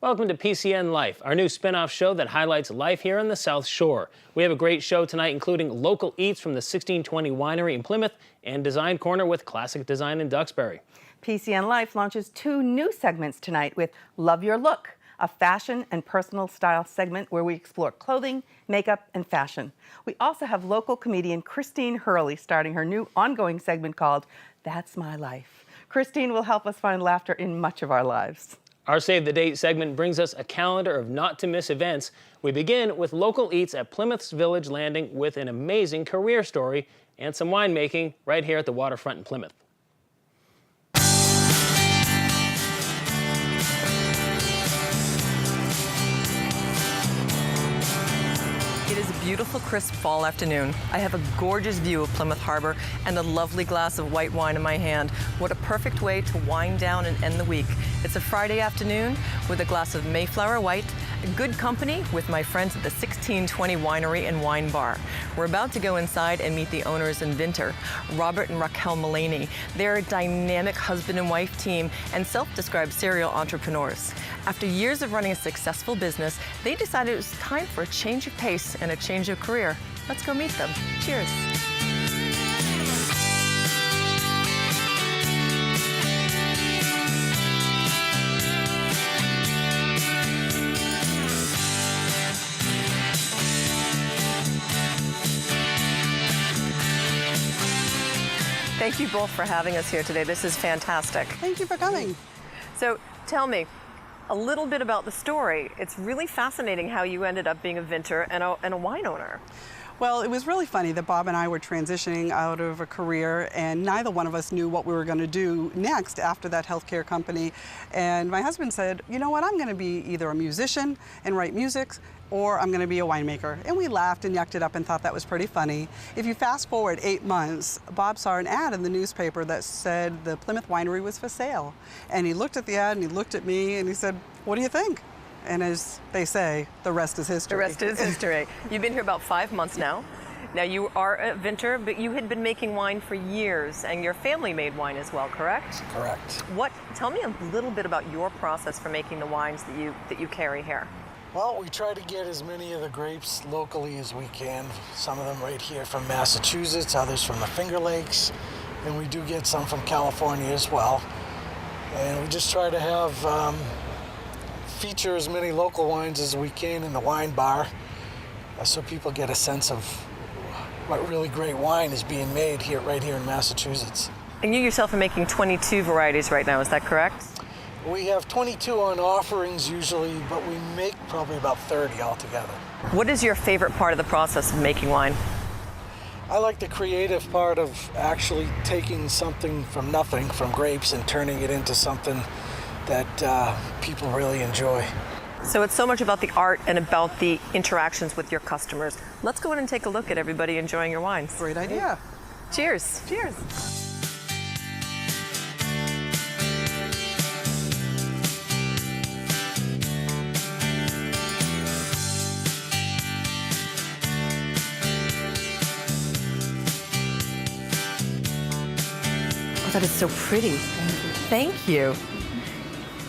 Welcome to PCN Life, our new spin-off show that highlights life here on the South Shore. We have a great show tonight, including local eats from the 1620 Winery in Plymouth and Design Corner with classic design in Duxbury. PCN Life launches 2 new segments tonight with Love Your Look, a fashion and personal style segment where we explore clothing, makeup, and fashion. We also have local comedian Christine Hurley starting her new ongoing segment called That's My Life. Christine will help us find laughter in much of our lives. Our Save the Date segment brings us a calendar of not-to-miss events. We begin with local eats at Plymouth's Village Landing with an amazing career story and some winemaking right here at the waterfront in Plymouth. It is a beautiful, crisp fall afternoon. I have a gorgeous view of Plymouth Harbor and a lovely glass of white wine in my hand. What a perfect way to wind down and end the week. It's a Friday afternoon with a glass of Mayflower White, good company with my friends at the 1620 Winery and Wine Bar. We're about to go inside and meet the owners and Vinter, Robert and Raquel Mullaney. They're a dynamic husband and wife team and self-described serial entrepreneurs. After years of running a successful business, they decided it was time for a change of pace and a change of career. Let's go meet them. Cheers. Thank you both for having us here today. This is fantastic. Thank you for coming. So tell me a little bit about the story. It's really fascinating how you ended up being a Vinter and a wine owner. Well, it was really funny that Bob and I were transitioning out of a career and neither one of us knew what we were going to do next after that healthcare company. And my husband said, you know what, I'm going to be either a musician and write music or I'm going to be a winemaker. And we laughed and yucked it up and thought that was pretty funny. If you fast forward 8 months, Bob saw an ad in the newspaper that said the Plymouth Winery was for sale. And he looked at the ad and he looked at me and he said, what do you think? And as they say, the rest is history. The rest is history. You've been here about 5 months now. Now you are a Vinter, but you had been making wine for years and your family made wine as well, correct? Correct. Tell me a little bit about your process for making the wines that you carry here. Well, we try to get as many of the grapes locally as we can. Some of them right here from Massachusetts, others from the Finger Lakes, and we do get some from California as well. And we just try to have feature as many local wines as we can in the wine bar so people get a sense of what really great wine is being made here, right here in Massachusetts. And you yourself are making 22 varieties right now, is that correct? We have 22 on offerings usually, but we make probably about 30 altogether. What is your favorite part of the process of making wine? I like the creative part of actually taking something from nothing, from grapes, and turning it into something that people really enjoy. So it's so much about the art and about the interactions with your customers. Let's go in and take a look at everybody enjoying your wines. Great idea. Cheers. Cheers. Oh, that is so pretty. Thank you.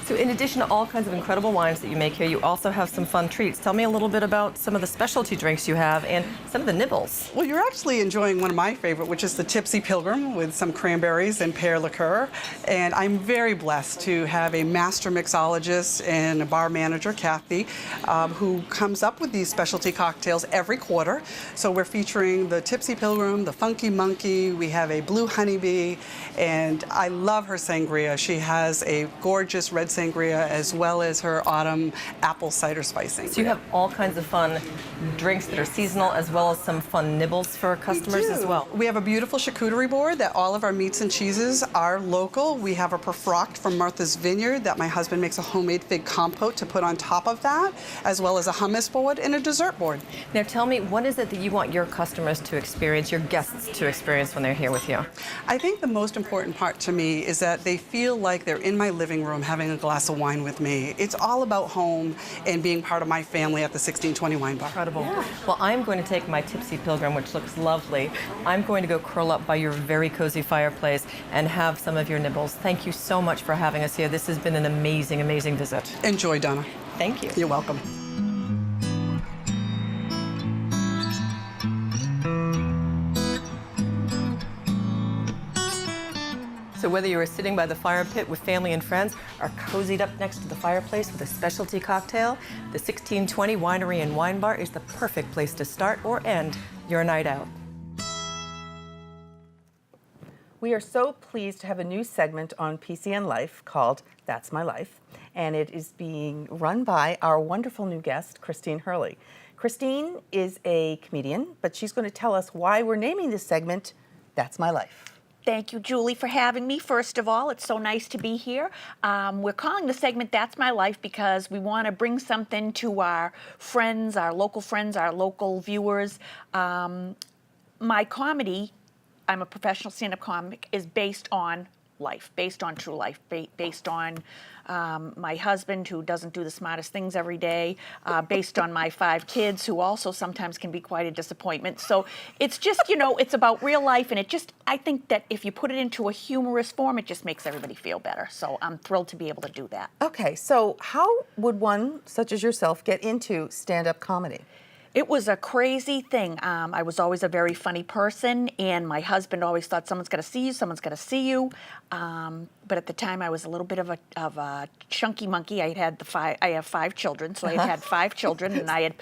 So in addition to all kinds of incredible wines that you make here, you also have some fun treats. Tell me a little bit about some of the specialty drinks you have and some of the nibbles. Well, you're actually enjoying one of my favorite, which is the Tipsy Pilgrim with some cranberries and pear liqueur. And I'm very blessed to have a master mixologist and a bar manager, Kathy, who comes up with these specialty cocktails every quarter. So we're featuring the Tipsy Pilgrim, the Funky Monkey, we have a Blue Honeybee, and I love her sangria. She has a gorgeous red sangria as well as her autumn apple cider spice sangria. So you have all kinds of fun drinks that are seasonal as well as some fun nibbles for customers as well. We have a beautiful charcuterie board that all of our meats and cheeses are local. We have a perfroct from Martha's Vineyard that my husband makes a homemade fig compote to put on top of that, as well as a hummus board and a dessert board. Now tell me, what is it that you want your customers to experience, your guests to experience when they're here with you? I think the most important part to me is that they feel like they're in my living room having a glass glass of wine with me. It's all about home and being part of my family at the 1620 Wine Bar. Incredible. Well, I'm going to take my Tipsy Pilgrim, which looks lovely. I'm going to go curl up by your very cozy fireplace and have some of your nibbles. Thank you so much for having us here. This has been an amazing, amazing visit. Enjoy, Donna. Thank you. You're welcome. So whether you are sitting by the fire pit with family and friends or cozied up next to the fireplace with a specialty cocktail, the 1620 Winery and Wine Bar is the perfect place to start or end your night out. We are so pleased to have a new segment on PCN Life called That's My Life, and it is being run by our wonderful new guest, Christine Hurley. Christine is a comedian, but she's going to tell us why we're naming this segment That's My Life. Thank you, Julie, for having me. First of all, it's so nice to be here. We're calling the segment That's My Life because we want to bring something to our friends, our local viewers. My comedy, I'm a professional stand-up comic, is based on life, based on true life, based on my husband who doesn't do the smartest things every day, based on my 5 kids who also sometimes can be quite a disappointment. So it's just, it's about real life, and I think that if you put it into a humorous form, it just makes everybody feel better. So I'm thrilled to be able to do that. Okay, so how would one, such as yourself, get into stand-up comedy? It was a crazy thing. I was always a very funny person, and my husband always thought someone's going to see you, someone's going to see you. But at the time, I was a little bit of a chunky monkey. I have 5 children, so I had 5 children, and I had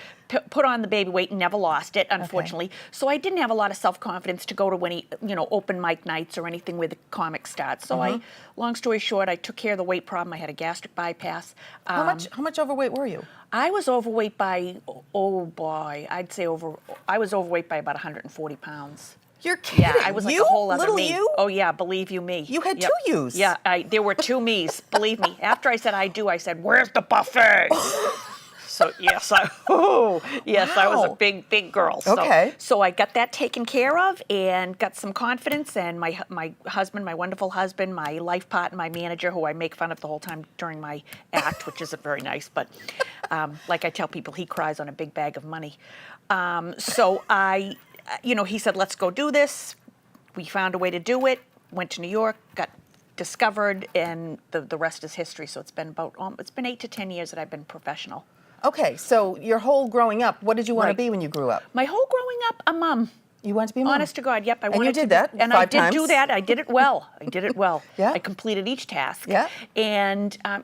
put on the baby weight and never lost it, unfortunately. Okay. So I didn't have a lot of self-confidence to go to any, open mic nights or anything where the comic starts. So long story short, I took care of the weight problem. I had a gastric bypass. How much overweight were you? I was overweight by, I was overweight by about 140 pounds. You're kidding. Yeah, I was like a whole other little me. you? Oh yeah, believe you me. You had 2 yous. Yeah, there were 2 me's, believe me. After I said I do, I said, where's the buffet? So yes, I was a big girl. So, okay. So I got that taken care of and got some confidence. And my husband, my wonderful husband, my life partner, my manager, who I make fun of the whole time during my act, which isn't very nice. But like I tell people, he cries on a big bag of money. So he said, let's go do this. We found a way to do it. Went to New York, got discovered, and the rest is history. So it's been 8 to 10 years that I've been professional. Okay, so your whole growing up, what did you want to be when you grew up? My whole growing up, a mom. You wanted to be a mom? Honest to God, yep. I wanted you did to that and 5 I did times? do that. I did it well. Yeah. I completed each task. Yeah. And I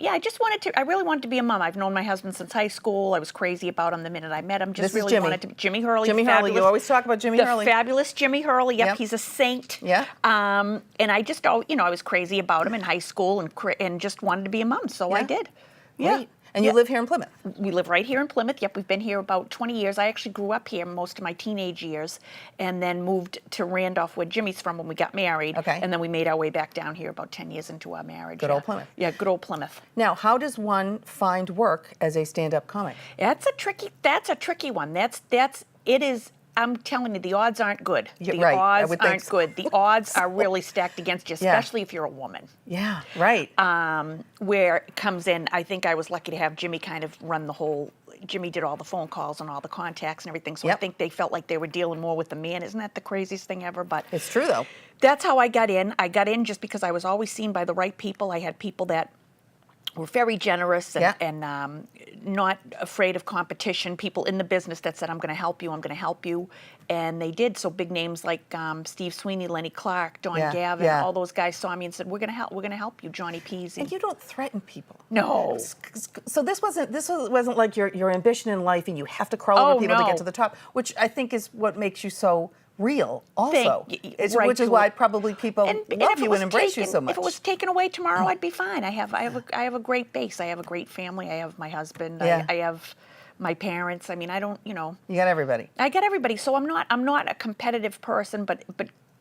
really wanted to be a mom. I've known my husband since high school. I was crazy about him the minute I met him. This is Jimmy. Wanted to be Jimmy Hurley. Jimmy Hurley. You always talk about Jimmy Hurley. The fabulous Jimmy Hurley. Yep. He's a saint. Yeah. And I just, I was crazy about him in high school and just wanted to be a mom. So I did. Yeah. Great. And you live here in Plymouth? We live right here in Plymouth. Yep, we've been here about 20 years. I actually grew up here most of my teenage years and then moved to Randolph, where Jimmy's from, when we got married. Okay. And then we made our way back down here about 10 years into our marriage. Good old Plymouth. Yeah, good old Plymouth. Now, how does one find work as a stand-up comic? That's a tricky one. I'm telling you, the odds aren't good. The right. odds aren't good. The odds are really stacked against you, especially if you're a woman. Yeah, right. Where it comes in, I think I was lucky to have Jimmy kind of run the whole. Jimmy did all the phone calls and all the contacts and everything, so I think they felt like they were dealing more with the man. Isn't that the craziest thing ever? But it's true, though. That's how I got in. I got in just because I was always seen by the right people. I had people that were very generous and not afraid of competition, people in the business that said, I'm going to help you. And they did. So big names like Steve Sweeney, Lenny Clark, Don Gavin, all those guys saw me and said, we're going to help you, Johnny Peasy. And you don't threaten people. No. So this wasn't like your ambition in life and you have to crawl over people to get to the top, which I think is what makes you so real also, which is why probably people love you and embrace you so much. If it was taken away tomorrow, I'd be fine. I have a great base. I have a great family. I have my husband. I have my parents. I mean, I don't, You got everybody. I got everybody. So I'm not a competitive person, but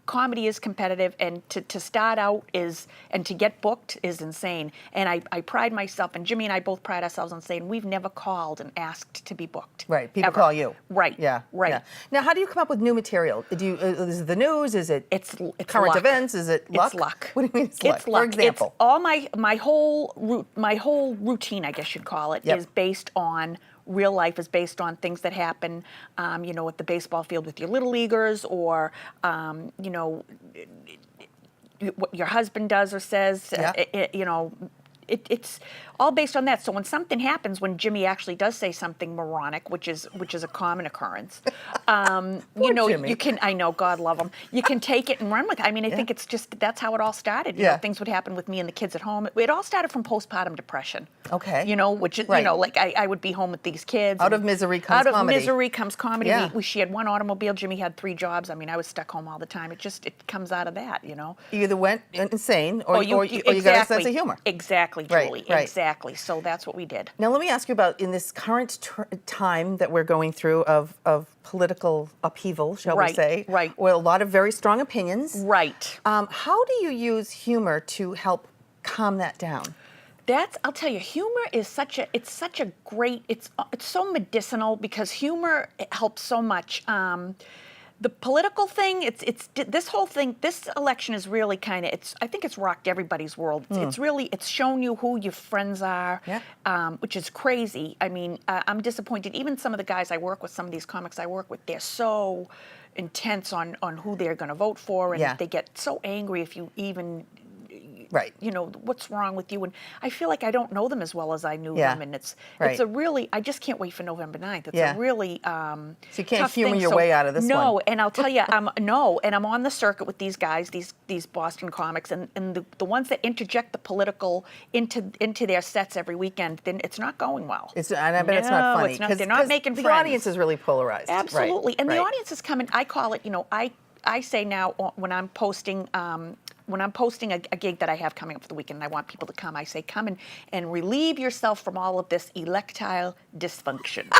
comedy is competitive, and to start out and to get booked is insane. And I pride myself, and Jimmy and I both pride ourselves on saying we've never called and asked to be booked. Right. People ever. call you. Right. Yeah. Right. Yeah. Now, how do you come up with new material? Do you, is it the news? Is it It's current luck. events? Is it luck? It's luck. What do you mean it's luck? It's luck. For example. It's all my whole routine, I guess you'd call it, Yep. is based on real life, is based on things that happen, at the baseball field with your little leaguers, or what your husband does or says. Yeah. It's all based on that. So when something happens, when Jimmy actually does say something moronic, which is a common occurrence, Jimmy. you can. I know, God love him. You can take it and run with it. I mean, I think it's just that's how it all started. You know, Yeah. things would happen with me and the kids at home. It all started from postpartum depression. Okay. Which is Right. like I would be home with these kids. Out and of misery comes out of comedy. misery comes comedy. Yeah. She had one automobile. Jimmy had 3 jobs. I mean, I was stuck home all the time. It comes out of that. You either went insane or you got a sense exactly. of humor. Exactly, Right, Julie. right. Exactly. So that's what we did. Now, let me ask you about in this current time that we're going through of political upheaval, shall we Right, say? right. With a lot of very strong opinions. Right. How do you use humor to help calm that down? I'll tell you, humor is such a great, it's so medicinal because humor helps so much. The political thing, this whole thing, this election is really kind of, I think it's rocked everybody's world. It's shown you who your friends are, which is crazy. I mean, I'm disappointed. Even some of the guys I work with, some of these comics I work with, they're so intense on who they're going to vote for, and they get so angry if you even... Right. What's wrong with you? And I feel like I don't know them as well as I knew them. And it's a really, I just can't wait for November 9th. It's a really so you can't tough humor thing. your way out of this one. No, and I'll tell you, I'm on the circuit with these guys, these Boston comics, and the ones that interject the political into their sets every weekend, then it's not going well. And I bet it's not funny. They're not making friends. The audience is really polarized. Absolutely. Right, And right. the audience is coming, I call it, I say now when I'm posting a gig that I have coming up for the weekend and I want people to come, I say come and relieve yourself from all of this electile dysfunction.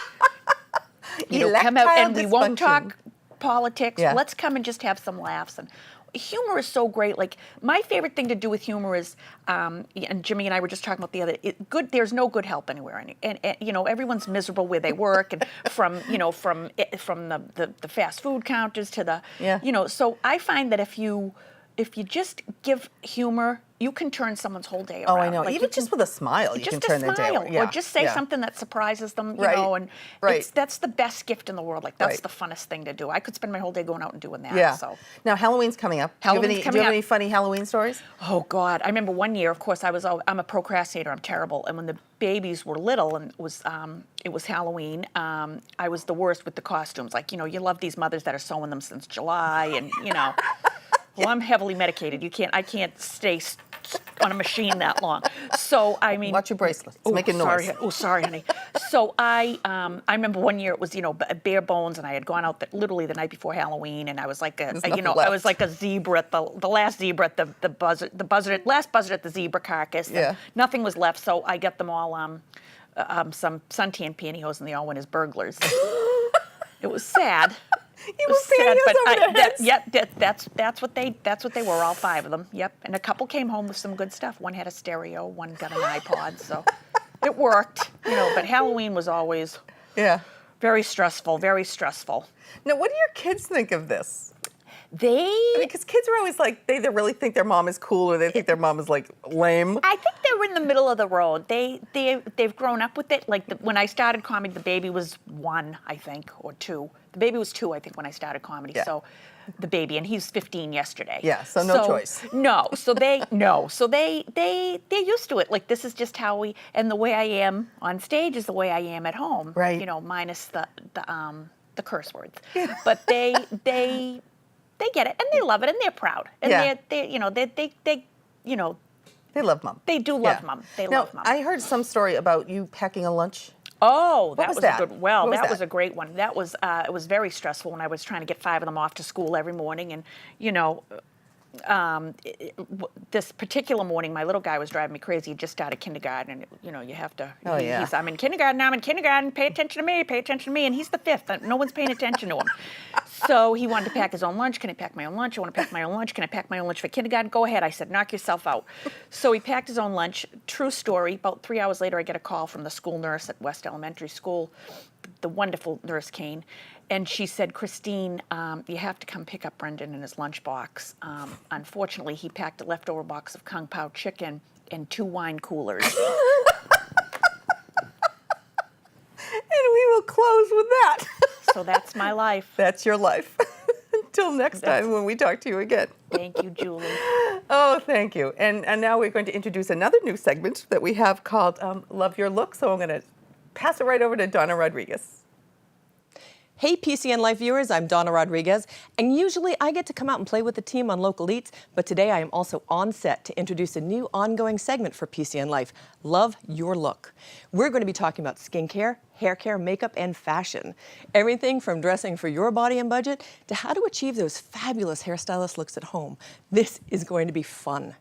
Come out and we won't talk politics. Yeah. Let's come and just have some laughs. And humor is so great. Like, my favorite thing to do with humor is, and Jimmy and I were just talking about the other, there's no good help anywhere. And everyone's miserable where they work, and from the fast food counters to the, so I find that if you just give humor, you can turn someone's whole day around. Oh, I know. Like, Even just with a smile, you can turn their day around. or just say something that surprises them, Right. and that's the best gift in the world. Like, that's the funnest thing to do. I could spend my whole day going out and doing that. Yeah. So. Now, Halloween's coming up. Do you have any funny Halloween stories? Oh God! I remember one year. Of course, I'm a procrastinator. I'm terrible. And when the babies were little and it was Halloween, I was the worst with the costumes. Like, you love these mothers that are sewing them since July, and Well, I'm heavily medicated. I can't stay on a machine that long. So I mean, Watch your bracelet. It's making noise. Sorry, honey. So I remember one year it was bare bones, and I had gone out literally the night before Halloween, and I was like I was like a zebra at the last zebra at the last buzzard at the zebra carcass. Yeah. Nothing was left, so I got them all some suntan pantyhose, and they all went as burglars. It was sad. You were pantyhose over their heads? Yep, that's what they were, all 5 of them. Yep, and a couple came home with some good stuff. One had a stereo, one got an iPod, so it worked. But Halloween was always very stressful, very stressful. Now, what do your kids think of this? Because kids are always like, they either really think their mom is cool or they think their mom is like lame. I think they were in the middle of the road. They've grown up with it. Like when I started comedy, the baby was 1, I think, or 2. The baby was 2, I think, when I started comedy. Yeah. So the baby, and he's 15 yesterday. Yeah, so no choice. No, so they're used to it. Like, this is just how and the way I am on stage is the way I am at home. Right. Minus the curse words. Yeah. But they get it, and they love it, and they're proud, and they love mom. They do love mom. They love mom. I heard some story about you packing a lunch. Oh, that was was that? a good. Well, What was that that? was a great one. That was it was very stressful when I was trying to get 5 of them off to school every morning, and this particular morning, my little guy was driving me crazy. He just started kindergarten, and you have to. Oh, yeah. He's, I'm in kindergarten. I'm in kindergarten. Pay attention to me. Pay attention to me. And he's the fifth. No one's paying attention to him. So he wanted to pack his own lunch. Can I pack my own lunch? I want to pack my own lunch. Can I pack my own lunch for kindergarten? Go ahead. I said, knock yourself out. So he packed his own lunch. True story. About 3 hours later, I get a call from the school nurse at West Elementary School, the wonderful Nurse Kane. And she said, Christine, you have to come pick up Brendan in his lunchbox. Unfortunately, he packed a leftover box of Kung Pao chicken and 2 wine coolers. And we will close with that. So that's my life. That's your life. Until next time when we talk to you again. Thank you, Julie. Oh, thank you. And now we're going to introduce another new segment that we have called Love Your Look. So I'm going to pass it right over to Donna Rodriguez. Hey PCN Life viewers, I'm Donna Rodriguez, and usually I get to come out and play with the team on Local Eats, but today I am also on set to introduce a new ongoing segment for PCN Life, Love Your Look. We're going to be talking about skincare, hair care, makeup, and fashion. Everything from dressing for your body and budget to how to achieve those fabulous hairstylist looks at home. This is going to be fun.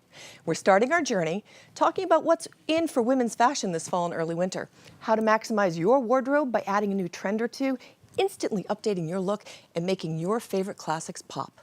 We're starting our journey talking about what's in for women's fashion this fall and early winter, how to maximize your wardrobe by adding a new trend or two, instantly updating your look and making your favorite classics pop.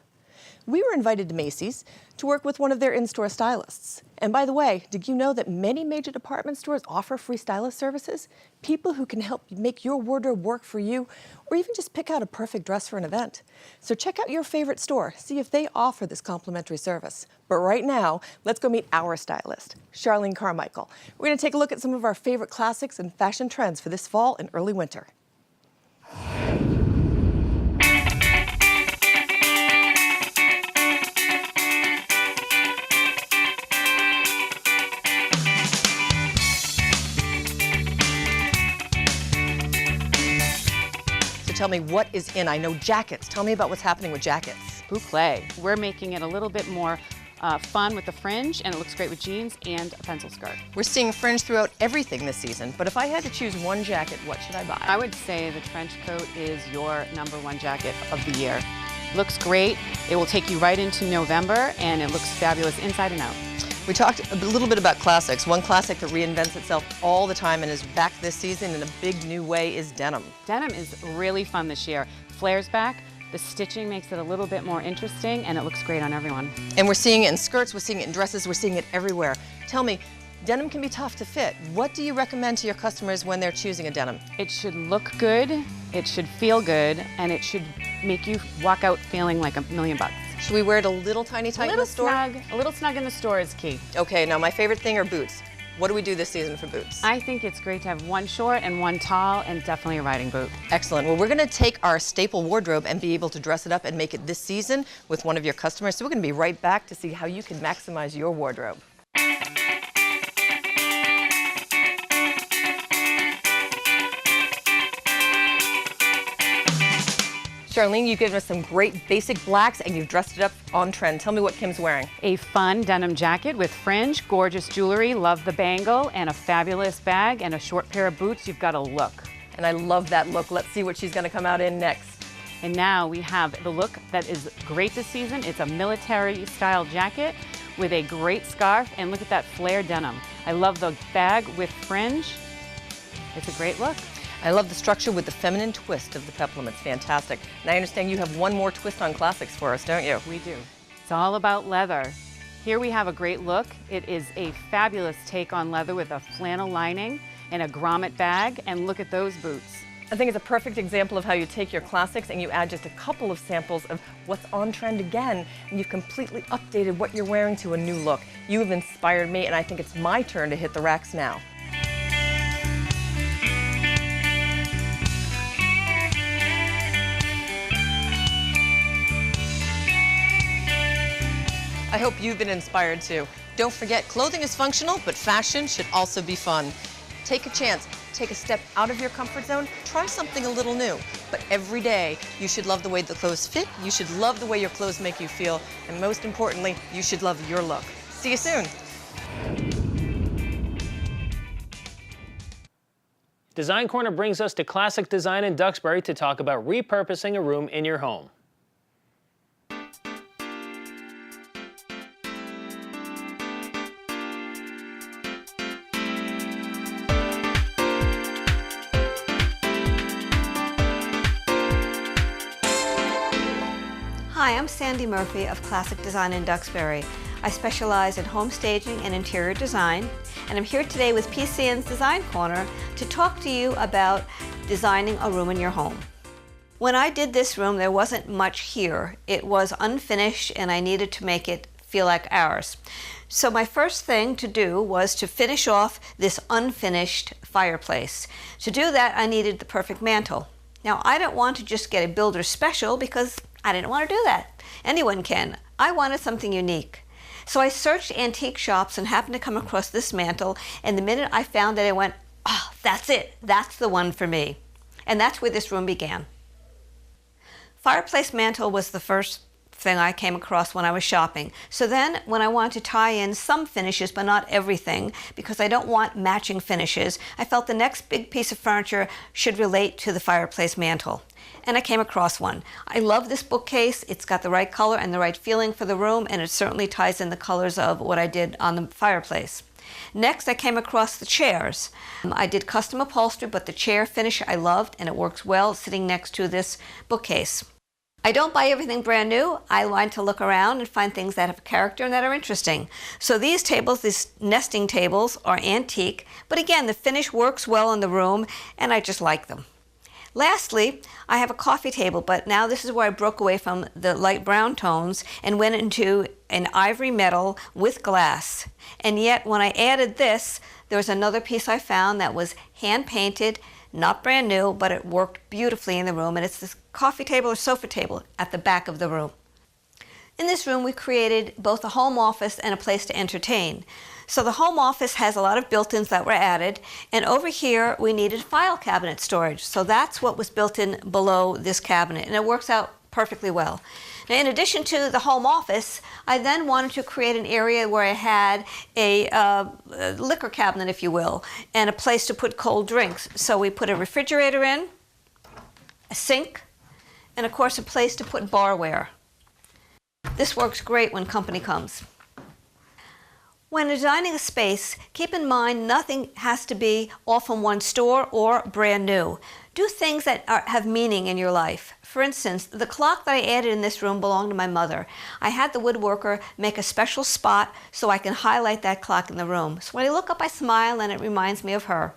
We were invited to Macy's to work with one of their in-store stylists. And by the way, did you know that many major department stores offer free stylist services? People who can help make your wardrobe work for you, or even just pick out a perfect dress for an event. So check out your favorite store, see if they offer this complimentary service. But right now, let's go meet our stylist, Charlene Carmichael. We're going to take a look at some of our favorite classics and fashion trends for this fall and early winter. Tell me what is in. I know jackets. Tell me about what's happening with jackets. Boucle. We're making it a little bit more fun with the fringe, and it looks great with jeans and a pencil skirt. We're seeing fringe throughout everything this season, but if I had to choose one jacket, what should I buy? I would say the trench coat is your #1 jacket of the year. Looks great. It will take you right into November, and it looks fabulous inside and out. We talked a little bit about classics. One classic that reinvents itself all the time and is back this season in a big new way is denim. Denim is really fun this year. Flares back. The stitching makes it a little bit more interesting, and it looks great on everyone. And we're seeing it in skirts, we're seeing it in dresses, we're seeing it everywhere. Tell me, denim can be tough to fit. What do you recommend to your customers when they're choosing a denim? It should look good, it should feel good, and it should make you walk out feeling like $1,000,000. Should we wear it a little tiny tight in the store? A little snug in the store is key. Okay, now my favorite thing are boots. What do we do this season for boots? I think it's great to have one short and one tall, and definitely a riding boot. Excellent. Well, we're going to take our staple wardrobe and be able to dress it up and make it this season with one of your customers. So we're going to be right back to see how you can maximize your wardrobe. Charlene, you've given us some great basic blacks and you've dressed it up on trend. Tell me what Kim's wearing. A fun denim jacket with fringe, gorgeous jewelry, love the bangle, and a fabulous bag and a short pair of boots. You've got a look. And I love that look. Let's see what she's going to come out in next. And now we have the look that is great this season. It's a military style jacket with a great scarf, and look at that flare denim. I love the bag with fringe. It's a great look. I love the structure with the feminine twist of the peplum. It's fantastic. And I understand you have one more twist on classics for us, don't you? We do. It's all about leather. Here we have a great look. It is a fabulous take on leather with a flannel lining and a grommet bag, and look at those boots. I think it's a perfect example of how you take your classics and you add just a couple of samples of what's on trend again, and you've completely updated what you're wearing to a new look. You have inspired me, and I think it's my turn to hit the racks now. I hope you've been inspired too. Don't forget, clothing is functional, but fashion should also be fun. Take a chance, take a step out of your comfort zone, try something a little new. But every day, you should love the way the clothes fit, you should love the way your clothes make you feel, and most importantly, you should love your look. See you soon. Design Corner brings us to Classic Design in Duxbury to talk about repurposing a room in your home. Hi, I'm Sandy Murphy of Classic Design in Duxbury. I specialize in home staging and interior design, and I'm here today with PCN's Design Corner to talk to you about designing a room in your home. When I did this room, there wasn't much here. It was unfinished and I needed to make it feel like ours. So my first thing to do was to finish off this unfinished fireplace. To do that, I needed the perfect mantle. Now, I didn't want to just get a builder's special because I didn't want to do that. Anyone can. I wanted something unique. So I searched antique shops and happened to come across this mantle, and the minute I found it, I went, oh, that's it. That's the one for me. And that's where this room began. Fireplace mantle was the first thing I came across when I was shopping. So then when I wanted to tie in some finishes, but not everything, because I don't want matching finishes, I felt the next big piece of furniture should relate to the fireplace mantle. And I came across one. I love this bookcase. It's got the right color and the right feeling for the room, and it certainly ties in the colors of what I did on the fireplace. Next, I came across the chairs. I did custom upholstery, but the chair finish I loved, and it works well sitting next to this bookcase. I don't buy everything brand new. I want to look around and find things that have character and that are interesting. So these tables, these nesting tables, are antique, but again, the finish works well in the room, and I just like them. Lastly, I have a coffee table, but now this is where I broke away from the light brown tones and went into an ivory metal with glass. And yet, when I added this, there was another piece I found that was hand-painted, not brand new, but it worked beautifully in the room, and it's this coffee table or sofa table at the back of the room. In this room, we created both a home office and a place to entertain. So the home office has a lot of built-ins that were added, and over here we needed file cabinet storage. So that's what was built in below this cabinet, and it works out perfectly well. Now, in addition to the home office, I then wanted to create an area where I had a liquor cabinet, if you will, and a place to put cold drinks. So we put a refrigerator in, a sink, and of course a place to put barware. This works great when company comes. When designing a space, keep in mind nothing has to be all from one store or brand new. Do things that have meaning in your life. For instance, the clock that I added in this room belonged to my mother. I had the woodworker make a special spot so I can highlight that clock in the room. So when I look up, I smile and it reminds me of her.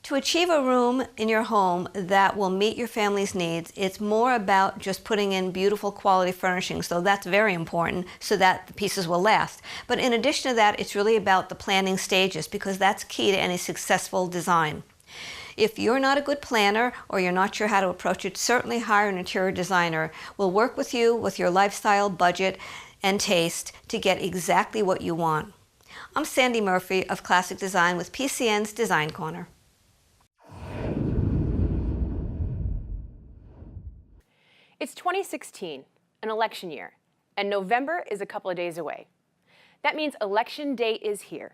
To achieve a room in your home that will meet your family's needs, it's more about just putting in beautiful quality furnishings, so that's very important so that the pieces will last. But in addition to that, it's really about the planning stages because that's key to any successful design. If you're not a good planner or you're not sure how to approach it, certainly hire an interior designer. We'll work with you with your lifestyle, budget, and taste to get exactly what you want. I'm Sandy Murphy of Classic Design with PCN's Design Corner. It's 2016, an election year, and November is a couple of days away. That means Election Day is here.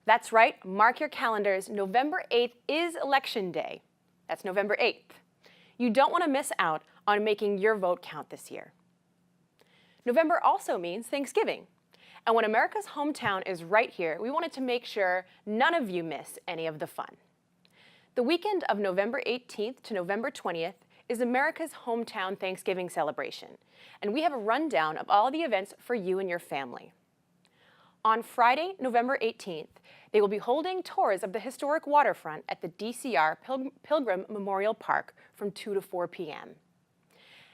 That's right, mark your calendars, November 8th is Election Day. That's November 8th. You don't want to miss out on making your vote count this year. November also means Thanksgiving. And when America's hometown is right here, we wanted to make sure none of you miss any of the fun. The weekend of November 18th to November 20th is America's hometown Thanksgiving celebration, and we have a rundown of all the events for you and your family. On Friday, November 18th, they will be holding tours of the historic waterfront at the DCR Pilgrim Memorial Park from 2 to 4 p.m.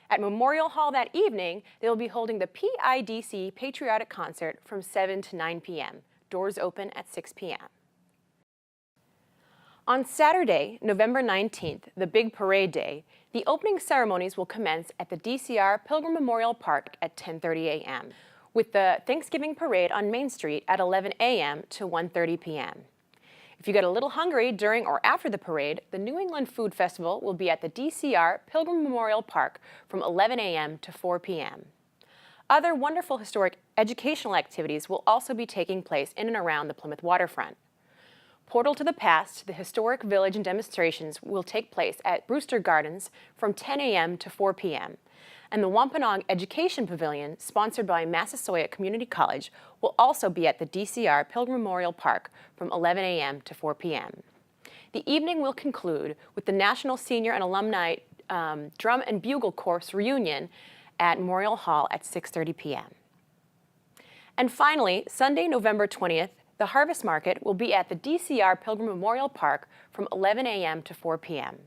At Memorial Hall that evening, they will be holding the PIDC Patriotic Concert from 7 to 9 p.m. Doors open at 6 p.m. On Saturday, November 19th, the big parade day, the opening ceremonies will commence at the DCR Pilgrim Memorial Park at 10:30 a.m., with the Thanksgiving parade on Main Street at 11 a.m. to 1:30 p.m. If you get a little hungry during or after the parade, the New England Food Festival will be at the DCR Pilgrim Memorial Park from 11 a.m. to 4 p.m. Other wonderful historic educational activities will also be taking place in and around the Plymouth waterfront. Portal to the Past, the historic village and demonstrations will take place at Brewster Gardens from 10 a.m. to 4 p.m. And the Wampanoag Education Pavilion, sponsored by Massasoit Community College, will also be at the DCR Pilgrim Memorial Park from 11 a.m. to 4 p.m. The evening will conclude with the National Senior and Alumni Drum and Bugle Course reunion at Memorial Hall at 6:30 p.m. And finally, Sunday, November 20th, the Harvest Market will be at the DCR Pilgrim Memorial Park from 11 a.m. to 4 p.m.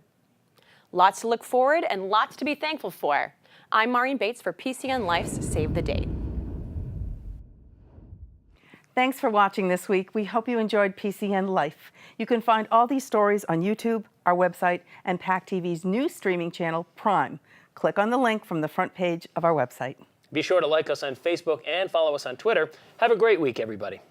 Lots to look forward and lots to be thankful for. I'm Maureen Bates for PCN Life's Save the Date. Thanks for watching this week. We hope you enjoyed PCN Life. You can find all these stories on YouTube, our website, and PACTV's new streaming channel, Prime. Click on the link from the front page of our website. Be sure to like us on Facebook and follow us on Twitter. Have a great week, everybody.